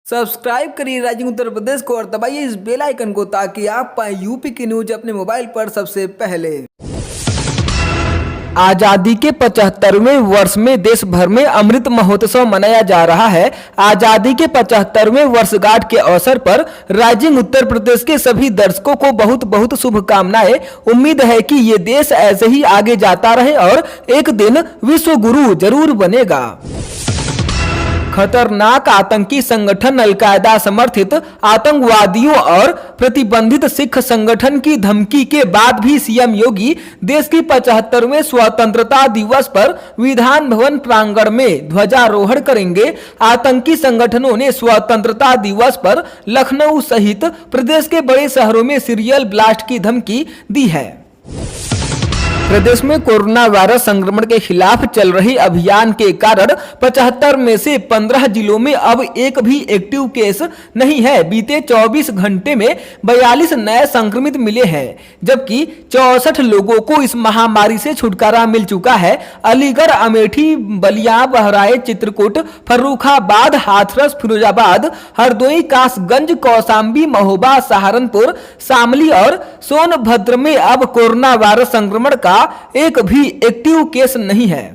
Subscribe करिए rising Uttar Pradesh को और दबाइए इस बेल आइकन को ताकि आप पाए यूपी की न्यूज अपने मोबाइल पर सबसे पहले। आजादी के 75वें वर्ष में देश भर में अमृत महोत्सव मनाया जा रहा है। आजादी के 75वें वर्षगांठ के अवसर पर राइजिंग उत्तर प्रदेश के सभी दर्शकों को बहुत बहुत शुभकामनाएं। उम्मीद है कि ये देश ऐसे ही आगे जाता रहे और एक दिन विश्व गुरु जरूर बनेगा। खतरनाक आतंकी संगठन अलकायदा समर्थित आतंकवादियों और प्रतिबंधित सिख संगठन की धमकी के बाद भी सीएम योगी देश की 75वें स्वतंत्रता दिवस पर विधान भवन प्रांगण में ध्वजारोहण करेंगे। आतंकी संगठनों ने स्वतंत्रता दिवस पर लखनऊ सहित प्रदेश के बड़े शहरों में सीरियल ब्लास्ट की धमकी दी है। प्रदेश में कोरोना वायरस संक्रमण के खिलाफ चल रहे अभियान के कारण 75 में से 15 जिलों में अब एक भी एक्टिव केस नहीं है। बीते 24 घंटे में 42 नए संक्रमित मिले हैं, जबकि 64 लोगों को इस महामारी से छुटकारा मिल चुका है। अलीगढ़, अमेठी, बलिया, बहराइच, चित्रकूट, फर्रुखाबाद, हाथरस, फिरोजाबाद, हरदोई, कासगंज, कौशाम्बी, महोबा, सहारनपुर, शामली और सोनभद्र में अब कोरोना वायरस संक्रमण का एक भी एक्टिव केस नहीं है।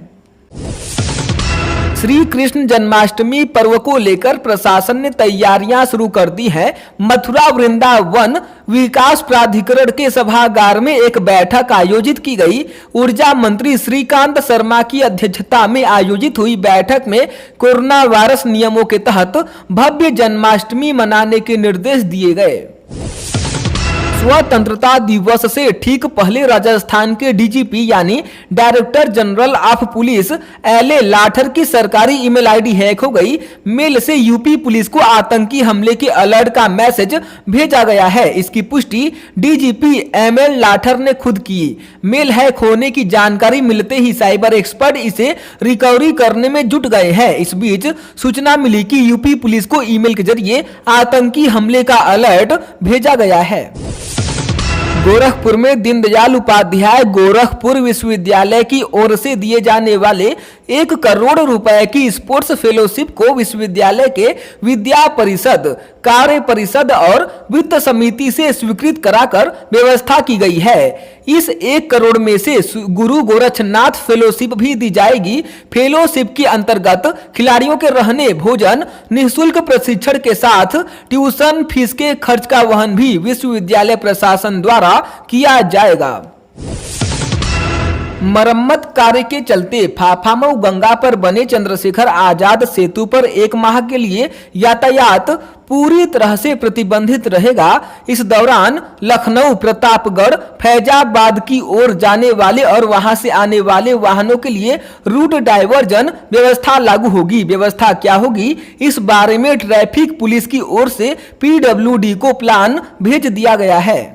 श्री कृष्ण जन्माष्टमी पर्व को लेकर प्रशासन ने तैयारियां शुरू कर दी हैं। मथुरा वृंदावन विकास प्राधिकरण के सभागार में एक बैठक आयोजित की गई। ऊर्जा मंत्री श्रीकांत शर्मा की अध्यक्षता में आयोजित हुई बैठक में कोरोना वायरस नियमों के तहत भव्य जन्माष्टमी मनाने के निर्देश दिए गए। स्वतंत्रता दिवस से ठीक पहले राजस्थान के डीजीपी यानी director general of police L Lathar की सरकारी ईमेल आईडी हैक हो गई। मेल से यूपी पुलिस को आतंकी हमले के अलर्ट का मैसेज भेजा गया है। इसकी पुष्टि डीजीपी एमएल लाठर ने खुद की। मेल हैक होने की जानकारी मिलते ही साइबर एक्सपर्ट इसे रिकवरी करने में जुट गए हैं। इस बीच सूचना मिली कि यूपी पुलिस को ईमेल के जरिए आतंकी हमले का अलर्ट भेजा गया है। गोरखपुर में दीनदयाल उपाध्याय गोरखपुर विश्वविद्यालय की ओर से दिए जाने वाले 1 करोड़ रुपए की स्पोर्ट्स फेलोशिप को विश्वविद्यालय के विद्या परिषद, कार्य परिषद और वित्त समिति से स्वीकृत कराकर व्यवस्था की गई है। इस 1 करोड़ में से गुरु गोरक्षनाथ फेलोशिप भी दी जाएगी। फेलोशिप के अंतर्गत खिलाड़ियों के रहने, भोजन, निःशुल्क प्रशिक्षण के साथ ट्यूशन फीस के खर्च का वहन भी विश्वविद्यालय प्रशासन द्वारा किया जाएगा। मरम्मत कार्य के चलते फाफामऊ गंगा पर बने चंद्रशेखर आजाद सेतु पर 1 माह के लिए यातायात पूरी तरह से प्रतिबंधित रहेगा। इस दौरान लखनऊ, प्रतापगढ़, फैजाबाद की ओर जाने वाले और वहां से आने वाले वाहनों के लिए रूट डायवर्जन व्यवस्था लागू होगी। व्यवस्था क्या होगी, इस बारे में ट्रैफिक पुलिस की ओर से पीडब्ल्यूडी को प्लान भेज दिया गया है।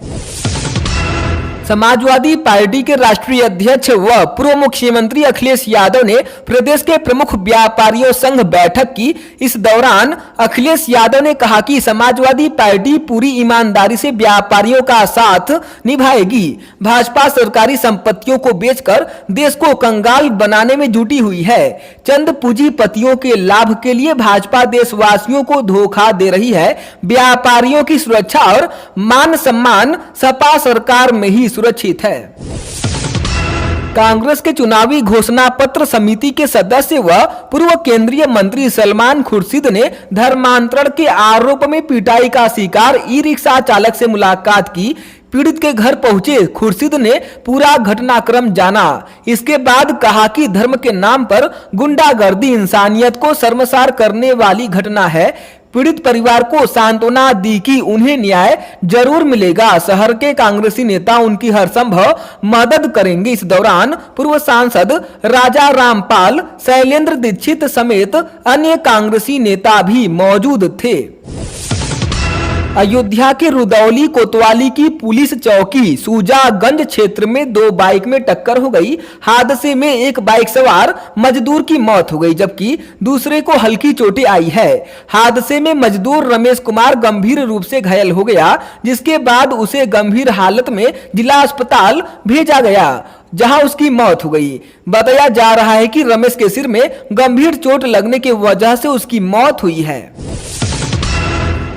समाजवादी पार्टी के राष्ट्रीय अध्यक्ष व पूर्व मुख्यमंत्री अखिलेश यादव ने प्रदेश के प्रमुख व्यापारियों संघ बैठक की। इस दौरान अखिलेश यादव ने कहा कि समाजवादी पार्टी पूरी ईमानदारी से व्यापारियों का साथ निभाएगी। भाजपा सरकारी संपत्तियों को बेचकर देश को कंगाल बनाने में जुटी हुई है। चंद पूंजीपतियों के लाभ के लिए भाजपा देशवासियों को धोखा दे रही है। व्यापारियों की सुरक्षा और मान सम्मान सपा सरकार में ही सुरक्षित है। कांग्रेस के चुनावी घोषणा पत्र समिति के सदस्य व पूर्व केंद्रीय मंत्री सलमान खुर्शीद ने धर्मांतरण के आरोप में पिटाई का शिकार ई रिक्शा चालक से मुलाकात की। पीड़ित के घर पहुंचे खुर्शीद ने पूरा घटनाक्रम जाना। इसके बाद कहा कि धर्म के नाम पर गुंडागर्दी इंसानियत को शर्मसार करने वाली घटना है। पीड़ित परिवार को सांत्वना दी कि उन्हें न्याय जरूर मिलेगा। शहर के कांग्रेसी नेता उनकी हर संभव मदद करेंगे। इस दौरान पूर्व सांसद राजा रामपाल, शैलेंद्र दीक्षित समेत अन्य कांग्रेसी नेता भी मौजूद थे। अयोध्या के रुदौली कोतवाली की पुलिस चौकी सूजागंज क्षेत्र में 2 बाइक में टक्कर हो गई। हादसे में एक बाइक सवार मजदूर की मौत हो गई, जबकि दूसरे को हल्की चोटें आई है। हादसे में मजदूर रमेश कुमार गंभीर रूप से घायल हो गया, जिसके बाद उसे गंभीर हालत में जिला अस्पताल भेजा गया, जहां उसकी मौत हो गई। बताया जा रहा है कि रमेश के सिर में गंभीर चोट लगने की वजह से उसकी मौत हुई है।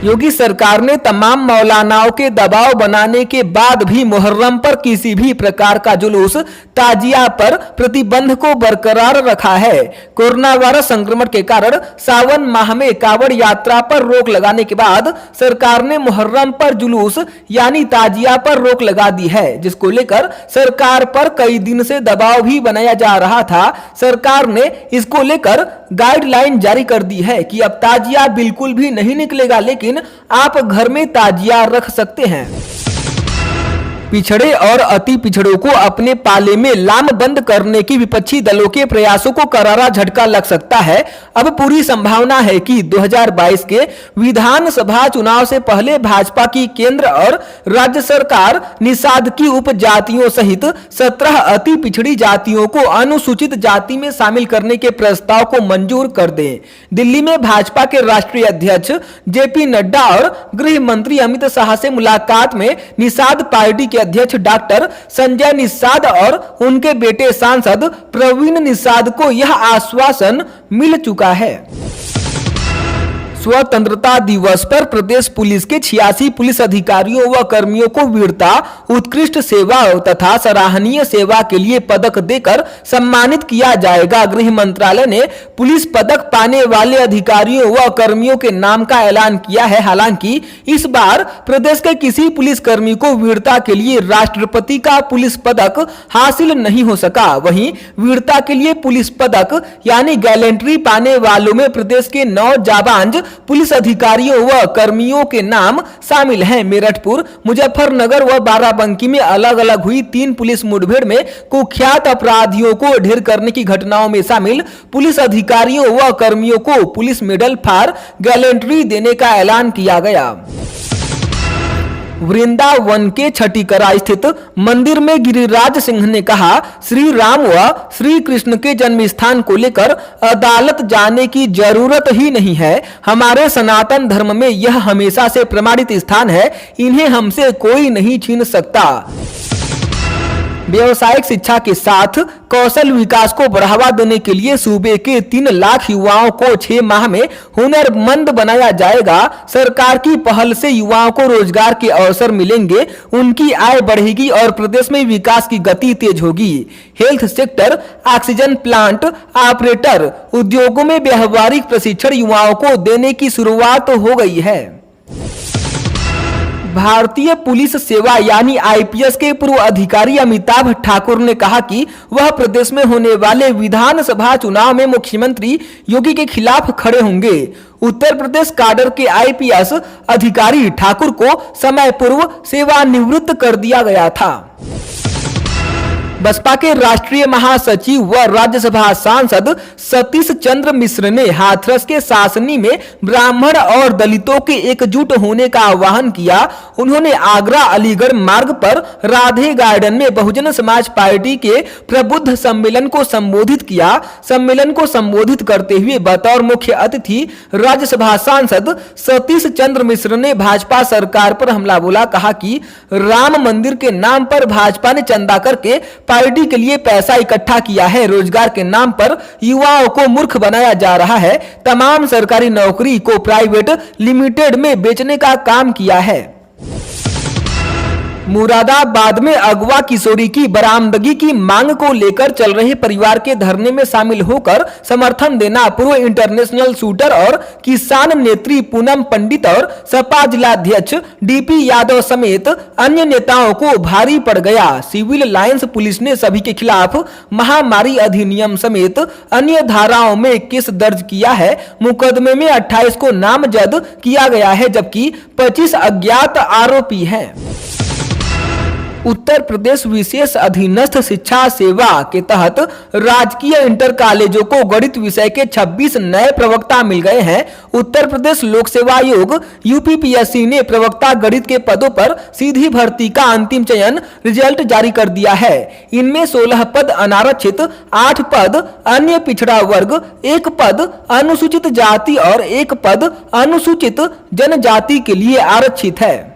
योगी सरकार ने तमाम मौलानाओं के दबाव बनाने के बाद भी मुहर्रम पर किसी भी प्रकार का जुलूस ताजिया पर प्रतिबंध को बरकरार रखा है। कोरोना वायरस संक्रमण के कारण सावन माह में कावड़ यात्रा पर रोक लगाने के बाद सरकार ने मुहर्रम पर जुलूस यानी ताजिया पर रोक लगा दी है, जिसको लेकर सरकार पर कई दिन से दबाव भी बनाया जा रहा था। सरकार ने इसको लेकर गाइडलाइन जारी कर दी है कि अब ताजिया बिल्कुल भी नहीं निकलेगा, लेकिन आप घर में ताजिया रख सकते हैं। पिछड़े और अति पिछड़ों को अपने पाले में लामबंद करने की विपक्षी दलों के प्रयासों को करारा झटका लग सकता है। अब पूरी संभावना है कि 2022 के विधानसभा चुनाव से पहले भाजपा की केंद्र और राज्य सरकार निषाद की उपजातियों सहित 17 अति पिछड़ी जातियों को अनुसूचित जाति में शामिल करने के प्रस्ताव को मंजूर कर दे। दिल्ली में भाजपा के राष्ट्रीय अध्यक्ष जेपी नड्डा और गृह मंत्री अमित शाह से मुलाकात में निषाद पार्टी के अध्यक्ष डॉक्टर संजय निषाद और उनके बेटे सांसद प्रवीण निषाद को यह आश्वासन मिल चुका है। स्वतंत्रता दिवस पर प्रदेश पुलिस के 86 पुलिस अधिकारियों व कर्मियों को वीरता, उत्कृष्ट सेवा तथा सराहनीय सेवा के लिए पदक देकर सम्मानित किया जाएगा। गृह मंत्रालय ने पुलिस पदक पाने वाले अधिकारियों व कर्मियों के नाम का ऐलान किया है। हालांकि इस बार प्रदेश के किसी पुलिस कर्मी को वीरता के लिए राष्ट्रपति का पुलिस पदक हासिल नहीं हो सका। वहीं वीरता के लिए पुलिस पदक यानी गैलेंट्री पाने वालों में प्रदेश के 9 जाबांज पुलिस अधिकारियों व कर्मियों के नाम शामिल हैं। मेरठपुर, मुजफ्फरनगर व बाराबंकी में अलग अलग हुई 3 पुलिस मुठभेड़ में कुख्यात अपराधियों को ढेर करने की घटनाओं में शामिल पुलिस अधिकारियों व कर्मियों को पुलिस मेडल फॉर गैलेंट्री देने का ऐलान किया गया। वृंदावन के छठीकरा स्थित मंदिर में गिरिराज सिंह ने कहा, श्री राम व श्री कृष्ण के जन्म स्थान को लेकर अदालत जाने की जरूरत ही नहीं है। हमारे सनातन धर्म में यह हमेशा से प्रमाणित स्थान है, इन्हें हमसे कोई नहीं छीन सकता। व्यावसायिक शिक्षा के साथ कौशल विकास को बढ़ावा देने के लिए सूबे के 3 लाख युवाओं को 6 माह में हुनरमंद बनाया जाएगा। सरकार की पहल से युवाओं को रोजगार के अवसर मिलेंगे, उनकी आय बढ़ेगी और प्रदेश में विकास की गति तेज होगी। Health sector, oxygen plant operator उद्योगों में व्यावहारिक प्रशिक्षण युवाओं को देने की शुरुआत हो गई है। भारतीय पुलिस सेवा यानी आईपीएस के पूर्व अधिकारी अमिताभ ठाकुर ने कहा कि वह प्रदेश में होने वाले विधानसभा चुनाव में मुख्यमंत्री योगी के खिलाफ खड़े होंगे। उत्तर प्रदेश काडर के आईपीएस अधिकारी ठाकुर को समय पूर्व सेवानिवृत्त कर दिया गया था। बसपा के राष्ट्रीय महासचिव व राज्यसभा सांसद सतीश चंद्र मिश्र ने हाथरस के सासनी में ब्राह्मण और दलितों के एकजुट होने का आह्वान किया। उन्होंने आगरा अलीगढ़ मार्ग पर राधे गार्डन में बहुजन समाज पार्टी के प्रबुद्ध सम्मेलन को संबोधित किया। सम्मेलन को संबोधित करते हुए बतौर मुख्य अतिथि राज्यसभा सांसद सतीश चंद्र मिश्र ने भाजपा सरकार पर हमला बोला। कहा कि राम मंदिर के नाम पर भाजपा ने चंदा करके पार्टी के लिए पैसा इकट्ठा किया है। रोजगार के नाम पर युवाओं को मूर्ख बनाया जा रहा है। तमाम सरकारी नौकरी को प्राइवेट लिमिटेड में बेचने का काम किया है। मुरादाबाद में अगवा किशोरी की बरामदगी की मांग को लेकर चल रहे परिवार के धरने में शामिल होकर समर्थन देना पूर्व इंटरनेशनल शूटर और किसान नेत्री पूनम पंडित और सपा जिलाध्यक्ष डीपी यादव समेत अन्य नेताओं को भारी पड़ गया। सिविल लाइंस पुलिस ने सभी के खिलाफ महामारी अधिनियम समेत अन्य धाराओं में केस दर्ज किया है। मुकदमे में 28 को नामजद किया गया है, जबकि 25 अज्ञात आरोपी हैं। उत्तर प्रदेश विशेष अधीनस्थ शिक्षा सेवा के तहत राजकीय इंटर कॉलेजों को गणित विषय के 26 नए प्रवक्ता मिल गए हैं। उत्तर प्रदेश लोक सेवा आयोग यूपीपीएससी ने प्रवक्ता गणित के पदों पर सीधी भर्ती का अंतिम चयन रिजल्ट जारी कर दिया है। इनमें 16 पद अनारक्षित, 8 पद अन्य पिछड़ा वर्ग, 1 पद अनुसूचित जाति और 1 पद अनुसूचित जनजाति के लिए आरक्षित है।